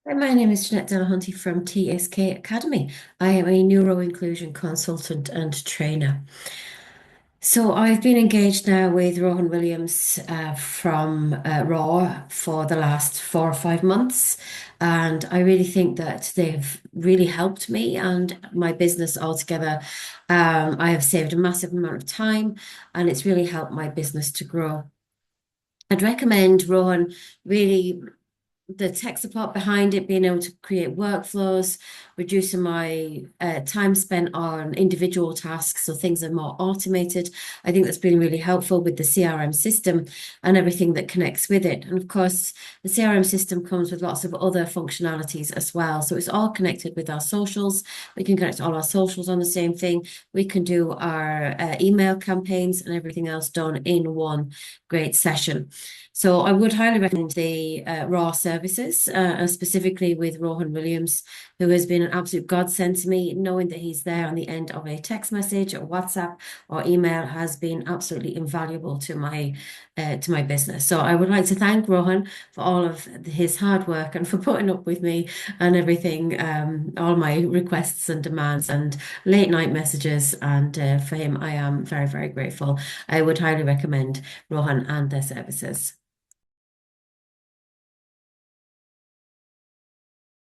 Hi, my name is Jeanette Delahunty from TSK Academy. I am a neuro inclusion consultant and trainer. So I've been engaged now with Rohan Williams from Raw for the last 4 or 5 months, and I really think that they've really helped me and my business altogether. I have saved a massive amount of time, and it's really helped my business to grow. I'd recommend Rohan really the tech support behind it, being able to create workflows, reducing my time spent on individual tasks so things are more automated. I think that's been really helpful with the CRM system and everything that connects with it. And of course, the CRM system comes with lots of other functionalities as well. So it's all connected with our socials. We can connect all our socials on the same thing. We can do our email campaigns and everything else done in one great session. So I would highly recommend the raw services, specifically with Rohan Williams, who has been an absolute godsend to me. Knowing that he's there on the end of a text message or WhatsApp or email has been absolutely invaluable to my business. So I would like to thank Rohan for all of his hard work and for putting up with me and everything, all my requests and demands and late night messages. And for him, I am very, very grateful. I would highly recommend Rohan and their services.